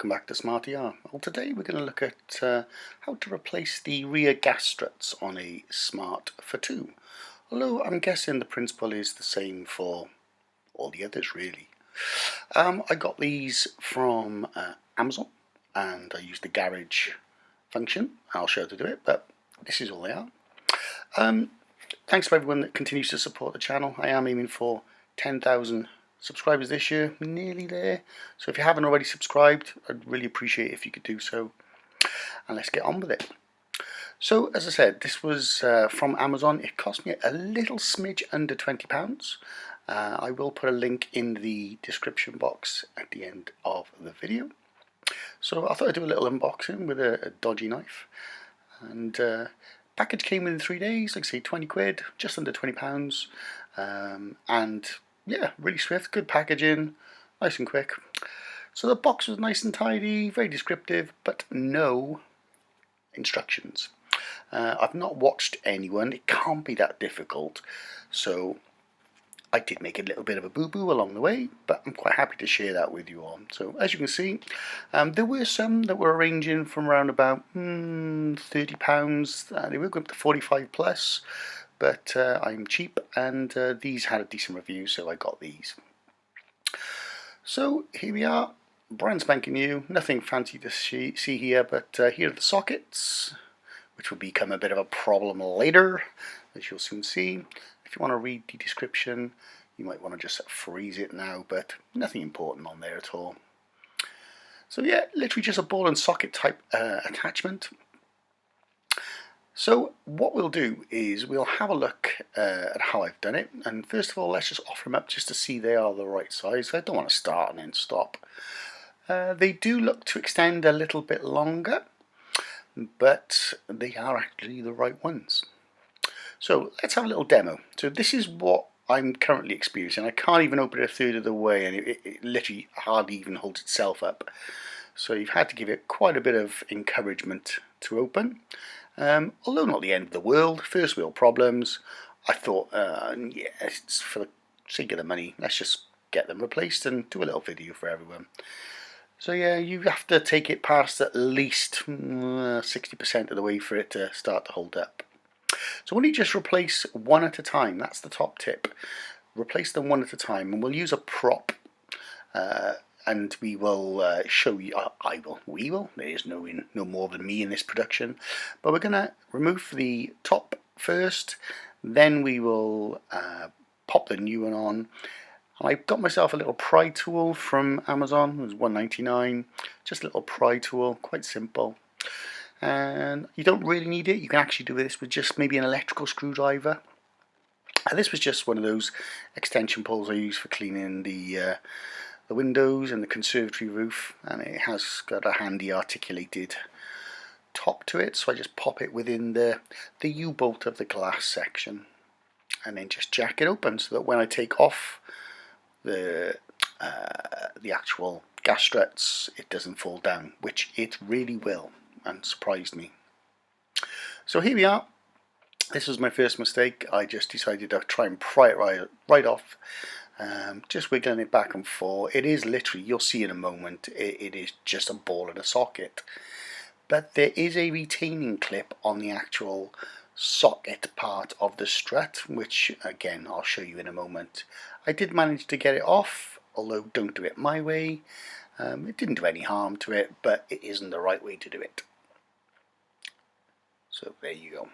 welcome back to Smarty R. Well, today we're going to look at how to replace the rear gas struts on a Smart for 2. Although I'm guessing the principle is the same for all the others really. I got these from Amazon and I used the garage function. I'll show how to do it, but this is all they are. Thanks to everyone that continues to support the channel. I am aiming for 10,000 subscribers this year, nearly there. So if you haven't already subscribed, I'd really appreciate it if you could do so. And let's get on with it. So as I said, this was from Amazon. It cost me a little smidge under £20. I will put a link in the description box at the end of the video. So I thought I'd do a little unboxing with a dodgy knife. And package came within 3 days, like I say, 20 quid, just under £20. And yeah, really swift, good packaging, nice and quick. So the box was nice and tidy, very descriptive, but no instructions. I've not watched anyone, it can't be that difficult, so I did make a little bit of a boo-boo along the way, but I'm quite happy to share that with you all. So as you can see, there were some that were ranging from around about £30, they were going up to 45 plus. But I'm cheap, and these had a decent review, so I got these. So here we are, brand spanking new, nothing fancy to see here, but here are the sockets, which will become a bit of a problem later, as you'll soon see. If you want to read the description, you might want to just freeze it now, but nothing important on there at all. So yeah, literally just a ball and socket type attachment. So what we'll do is we'll have a look at how I've done it, and first of all let's just offer them up just to see they are the right size. I don't want to start and then stop. They do look to extend a little bit longer, but they are actually the right ones. So let's have a little demo. So this is what I'm currently experiencing. I can't even open it a third of the way, and it literally hardly even holds itself up. So you've had to give it quite a bit of encouragement to open. Although not the end of the world, first world problems, I thought, yeah, it's for the sake of the money, let's just get them replaced and do a little video for everyone. So yeah, you have to take it past at least 60% of the way for it to start to hold up. So when you just replace one at a time, that's the top tip. Replace them one at a time, and we'll use a prop. And we will show you, we will, there is no more than me in this production, but we're going to remove the top first, then we will pop the new one on. I've got myself a little pry tool from Amazon, it was $1.99, just a little pry tool, quite simple, and you don't really need it. You can actually do this with just maybe an electrical screwdriver. And this was just one of those extension poles I use for cleaning the windows and the conservatory roof, and it has got a handy articulated top to it, so I just pop it within the U-bolt of the glass section and then just jack it open so that when I take off the actual gas struts it doesn't fall down, which it really will, and surprised me. So here we are. This was my first mistake. I just decided to try and pry it right off. Just wiggling it back and forth. It is literally, you'll see in a moment, it is just a ball in a socket. But there is a retaining clip on the actual socket part of the strut, which again I'll show you in a moment. I did manage to get it off, although don't do it my way. It didn't do any harm to it, but it isn't the right way to do it. So there you go.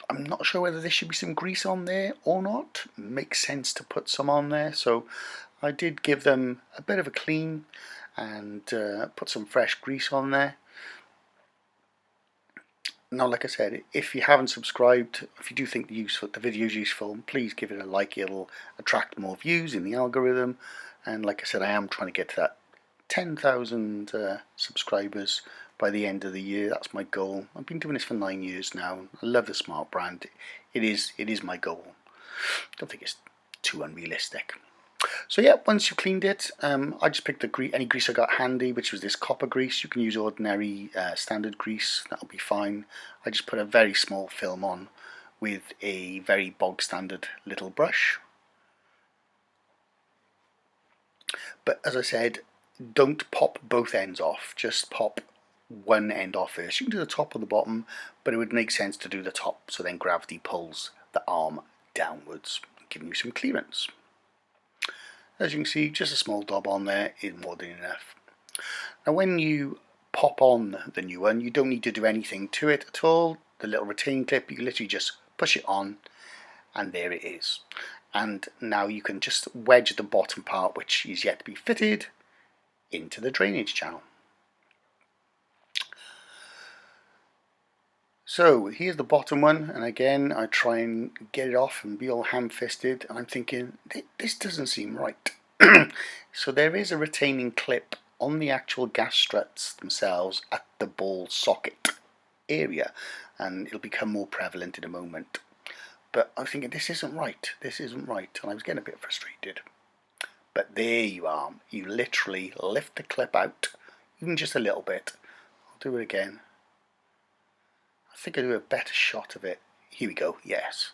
I'm not sure whether there should be some grease on there or not. Makes sense to put some on there, so I did give them a bit of a clean and put some fresh grease on there. Now, like I said, if you haven't subscribed, if you do think the video is useful, please give it a like. It'll attract more views in the algorithm, and like I said, I am trying to get to that 10,000 subscribers by the end of the year. That's my goal. I've been doing this for 9 years now. I love the Smart brand. It is my goal. Don't think it's too unrealistic. So yeah, once you've cleaned it, I just picked any grease I got handy, which was this copper grease. You can use ordinary standard grease, that'll be fine. I just put a very small film on with a very bog standard little brush. But as I said, don't pop both ends off, just pop one end off first. You can do the top or the bottom, but it would make sense to do the top, so then gravity pulls the arm downwards, giving you some clearance. As you can see, just a small dob on there is more than enough. Now when you pop on the new one, you don't need to do anything to it at all. The little retaining clip, you can literally just push it on, and there it is. And now you can just wedge the bottom part, which is yet to be fitted, into the drainage channel. So here's the bottom one, and again I try and get it off and be all ham-fisted, and I'm thinking this doesn't seem right. So there is a retaining clip on the actual gas struts themselves at the ball socket area, and it'll become more prevalent in a moment. But I was thinking this isn't right, and I was getting a bit frustrated. But there you are, you literally lift the clip out, even just a little bit. I'll do it again. I think I'll do a better shot of it. Here we go, yes.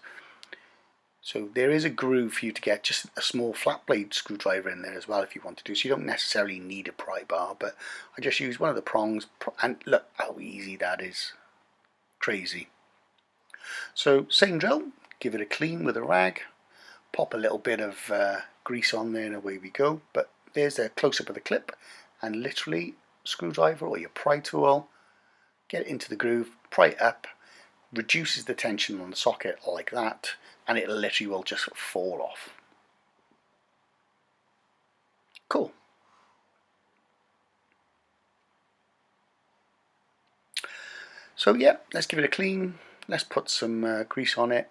So there is a groove for you to get just a small flat blade screwdriver in there as well if you want to do. So you don't necessarily need a pry bar, but I just use one of the prongs, and look how easy that is. Crazy. So same drill, give it a clean with a rag, pop a little bit of grease on there and away we go. But there's a close-up of the clip, and literally screwdriver or your pry tool, get it into the groove, pry it up, reduces the tension on the socket like that, and it literally will just fall off. Cool. So yeah, let's give it a clean, let's put some grease on it,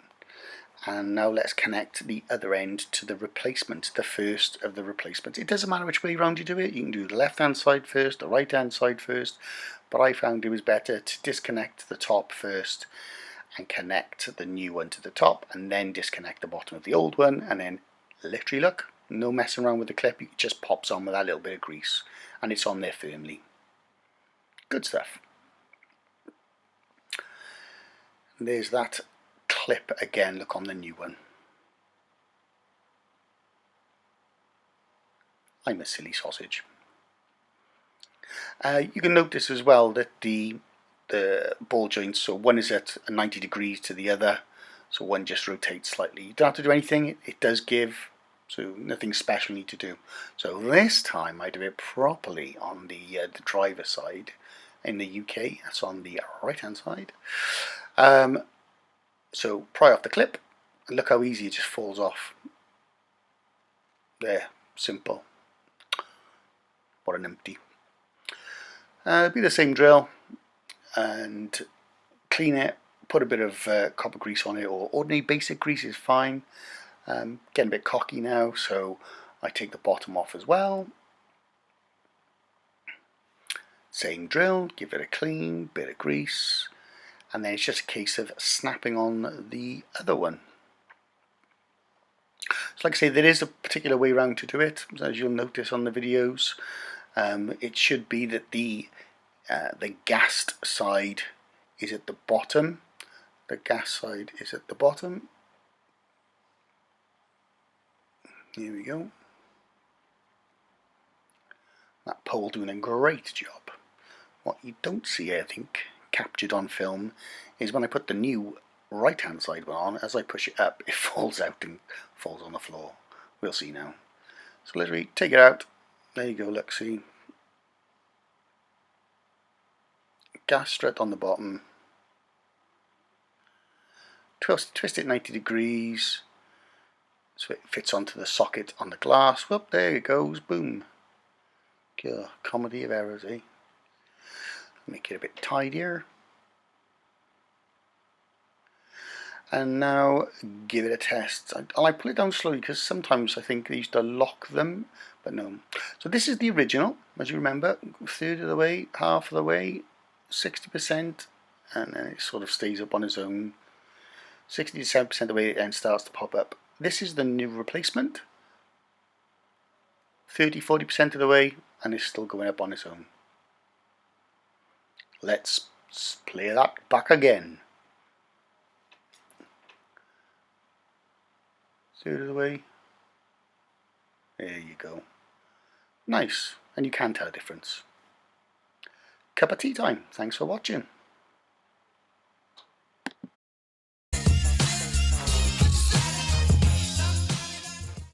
and now let's connect the other end to the replacement, the first of the replacements. It doesn't matter which way around you do it, you can do the left hand side first, the right hand side first, but I found it was better to disconnect the top first and connect the new one to the top, and then disconnect the bottom of the old one, and then literally look, no messing around with the clip, it just pops on with that little bit of grease, and it's on there firmly. Good stuff. And there's that clip again, look on the new one. I'm a silly sausage. You can notice as well that the ball joints, so one is at 90 degrees to the other, so one just rotates slightly. You don't have to do anything, it does give, so nothing special you need to do. So this time I do it properly on the driver side. In the UK, that's on the right hand side. So pry off the clip, and look how easy it just falls off. There, simple. What an empty. Be the same drill, and clean it, put a bit of copper grease on it, or ordinary basic grease is fine. Getting a bit cocky now, so I take the bottom off as well. Same drill, give it a clean, bit of grease, and then it's just a case of snapping on the other one. So like I say, there is a particular way around to do it, as you'll notice on the videos. It should be that the gassed side is at the bottom. The gas side is at the bottom. Here we go. That pole doing a great job. What you don't see, I think, captured on film, is when I put the new right hand side one on, as I push it up, it falls out and falls on the floor. We'll see now. So literally take it out. There you go, look, see. Gas strut on the bottom. Twist it 90 degrees so it fits onto the socket on the glass. Whoop, there it goes, boom. God, comedy of errors, eh? Make it a bit tidier. And now give it a test. I pull it down slowly because sometimes I think they used to lock them, but no. So this is the original, as you remember, a third of the way, half of the way, 60%, and then it sort of stays up on its own. 60 to 70% of the way it then starts to pop up. This is the new replacement. 30-40% of the way, and it's still going up on its own. Let's play that back again. Third of the way. There you go. Nice. and you can tell a difference. Cup of tea time. Thanks for watching.